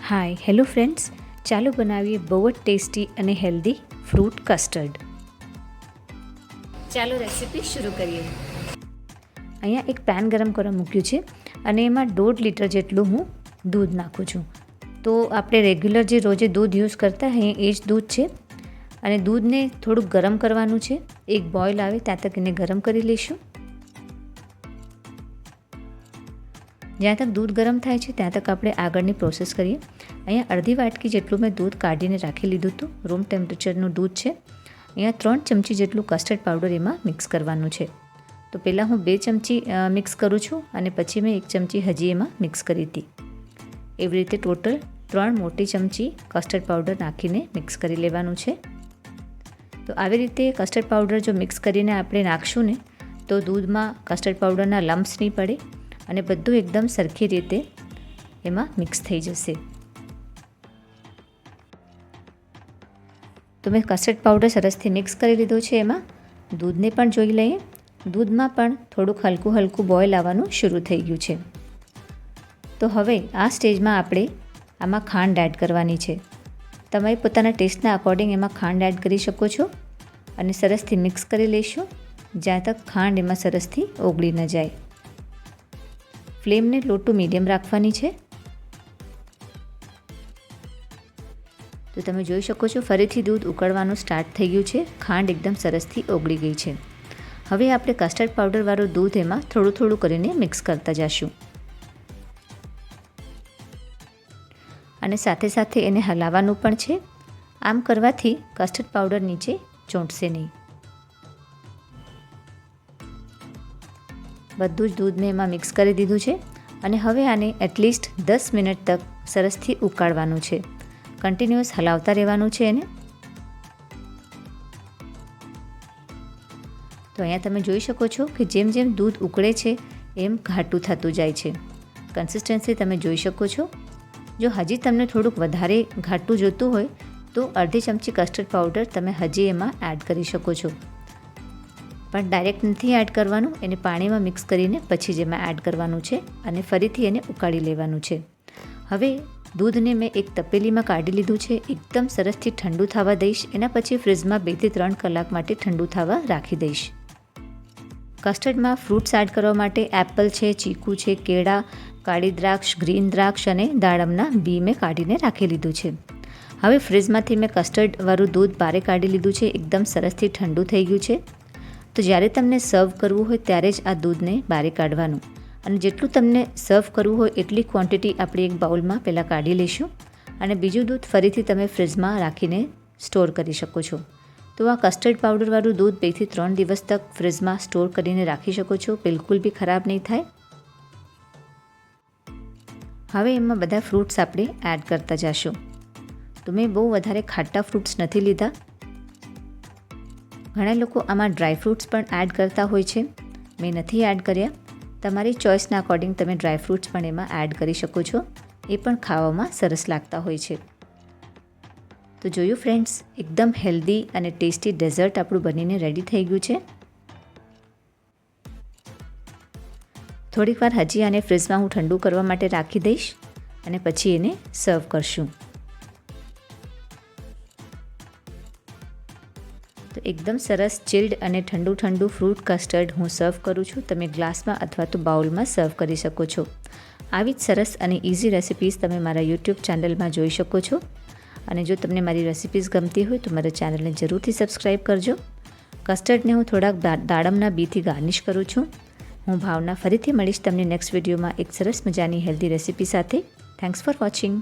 Hi hello friends, ચાલો બનાવીએ બહુ જ ટેસ્ટી અને હેલ્ધી ફ્રૂટ કસ્ટર્ડ. ચાલો રેસીપી શરૂ કરીએ. અહીંયા એક પેન ગરમ કરવા મૂક્યું છે અને એમાં 1.5 લીટર જેટલું હું દૂધ નાખું છું. તો આપણે રેગ્યુલર જે રોજે દૂધ યુઝ કરતા હોઈએ એ જ દૂધ છે અને દૂધને થોડુંક ગરમ કરવાનું છે. એક બોઇલ આવે ત્યાં તક એને ગરમ કરી લઈશું. જ્યાં તક દૂધ ગરમ થાય છે ત્યાં તક આપણે આગળની પ્રોસેસ કરીએ. અહીંયા અડધી વાટકી જેટલું મેં દૂધ કાઢીને રાખી લીધું હતું. રૂમ ટેમ્પરેચરનું દૂધ છે. અહીંયા 3 ચમચી જેટલું કસ્ટર્ડ પાવડર એમાં મિક્સ કરવાનું છે. તો પહેલાં હું 2 ચમચી મિક્સ કરું છું અને પછી મેં 1 ચમચી હજી એમાં મિક્સ કરી હતી. એવી રીતે ટોટલ 3 મોટી ચમચી કસ્ટર્ડ પાવડર નાખીને મિક્સ કરી લેવાનું છે. તો આવી રીતે કસ્ટર્ડ પાવડર જો મિક્સ કરીને આપણે નાખશું ને તો દૂધમાં કસ્ટર્ડ પાવડરના લમ્પ્સ નહીં પડે અને બધું એકદમ સરખી રીતે એમાં મિક્સ થઈ જશે. તો મેં કસ્ટર્ડ પાવડર સરસથી મિક્સ કરી લીધો છે. એમાં દૂધને પણ જોઈ લઈએ. દૂધમાં પણ થોડુંક હલકું હલકું બોઇલ આવવાનું શરૂ થઈ ગયું છે. તો હવે આ સ્ટેજમાં આપણે આમાં ખાંડ એડ કરવાની છે. તમે પોતાના ટેસ્ટના અકોર્ડિંગ એમાં ખાંડ એડ કરી શકો છો અને સરસથી મિક્સ કરી લઈશું જ્યાં તક ખાંડ એમાં સરસથી ઓગળી ન જાય. ફ્લેમને લો ટુ મીડિયમ રાખવાની છે. તો તમે જોઈ શકો છો ફરીથી દૂધ ઉકળવાનું સ્ટાર્ટ થઈ ગયું છે. ખાંડ એકદમ સરસથી ઓગળી ગઈ છે. હવે આપણે કસ્ટર્ડ પાવડરવાળું દૂધ એમાં થોડું થોડું કરીને મિક્સ કરતા જઈશું અને સાથે સાથે એને હલાવવાનું પણ છે. આમ કરવાથી કસ્ટર્ડ પાવડર નીચે ચોંટશે નહીં. બધું જ દૂધ મેં એમાં મિક્સ કરી દીધું છે અને હવે આને એટલીસ્ટ 10 મિનિટ તક સરસથી ઉકાળવાનું છે. કન્ટિન્યુઅસ હલાવતા રહેવાનું છે એને. તો અહીંયા તમે જોઈ શકો છો કે જેમ જેમ દૂધ ઉકળે છે એમ ઘાટું થતું જાય છે. કન્સિસ્ટન્સી તમે જોઈ શકો છો. જો હજી તમને થોડુંક વધારે ઘાટું જોતું હોય તો અડધી ચમચી કસ્ટર્ડ પાવડર તમે હજી એમાં એડ કરી શકો છો. પણ ડાયરેક્ટ નથી એડ કરવાનું, એને પાણીમાં મિક્સ કરીને પછી જ એમાં એડ કરવાનું છે અને ફરીથી એને ઉકાળી લેવાનું છે. હવે દૂધને મેં એક તપેલીમાં કાઢી લીધું છે. એકદમ સરસથી ઠંડુ થવા દઈશ. એના પછી ફ્રીજમાં 2 થી 3 કલાક માટે ઠંડુ થવા રાખી દઈશ. કસ્ટર્ડમાં ફ્રૂટ્સ એડ કરવા માટે એપલ છે, ચીકુ છે, કેળા, કાળી દ્રાક્ષ, ગ્રીન દ્રાક્ષ અને દાડમના બી મેં કાઢીને રાખી લીધું છે. હવે ફ્રીજમાંથી મેં કસ્ટર્ડવાળું દૂધ બહાર કાઢી લીધું છે. એકદમ સરસથી ઠંડુ થઈ ગયું છે. તો જ્યારે તમને સર્વ કરવું હોય ત્યારે જ આ દૂધને બહાર કાઢવાનું અને જેટલું તમને સર્વ કરવું હોય એટલી ક્વોન્ટિટી આપણે એક બાઉલમાં પહેલાં કાઢી લઈશું અને બીજું દૂધ ફરીથી તમે ફ્રીજમાં રાખીને સ્ટોર કરી શકો છો. તો આ કસ્ટર્ડ પાવડરવાળું દૂધ 2 થી 3 દિવસ તક ફ્રીજમાં સ્ટોર કરીને રાખી શકો છો. બિલકુલ બી ખરાબ નહીં થાય. હવે એમાં બધા ફ્રૂટ્સ આપણે એડ કરતા જઈશું. તો મેં બહુ વધારે ખાટા ફ્રૂટ્સ નથી લીધા. ઘણા લોકો આમાં ડ્રાય ફ્રૂટ્સ પણ એડ કરતા હોય છે. મેં નથી એડ કર્યા. તમારી ચોઇસના અકોર્ડિંગ તમે ડ્રાય ફ્રૂટ્સ પણ એમાં એડ કરી શકો છો. એ પણ ખાવામાં સરસ લાગતા હોય છે. તો જોયું ફ્રેન્ડ્સ, એકદમ હેલ્ધી અને ટેસ્ટી ડેઝર્ટ આપણું બનીને રેડી થઈ ગયું છે. થોડીક વાર હજી આને ફ્રીજમાં હું ઠંડુ કરવા માટે રાખી દઈશ અને પછી એને સર્વ કરશું. તો એકદમ સરસ ચિલ્ડ અને ઠંડુ ઠંડુ ફ્રૂટ કસ્ટર્ડ હું સર્વ કરું છું. તમે ગ્લાસમાં અથવા તો બાઉલમાં સર્વ કરી શકો છો. આવી જ સરસ અને ઇઝી રેસિપીઝ તમે મારા યુટ્યુબ ચેનલમાં જોઈ શકો છો. અને જો તમને મારી રેસિપીઝ ગમતી હોય તો મારા ચેનલને જરૂરથી સબસ્ક્રાઈબ કરજો. કસ્ટર્ડને હું થોડાક દાડમના બીથી ગાર્નિશ કરું છું. હું ભાવના ફરીથી મળીશ તમને નેક્સ્ટ વિડીયોમાં એક સરસ મજાની હેલ્ધી રેસિપી સાથે. Thanks for watching.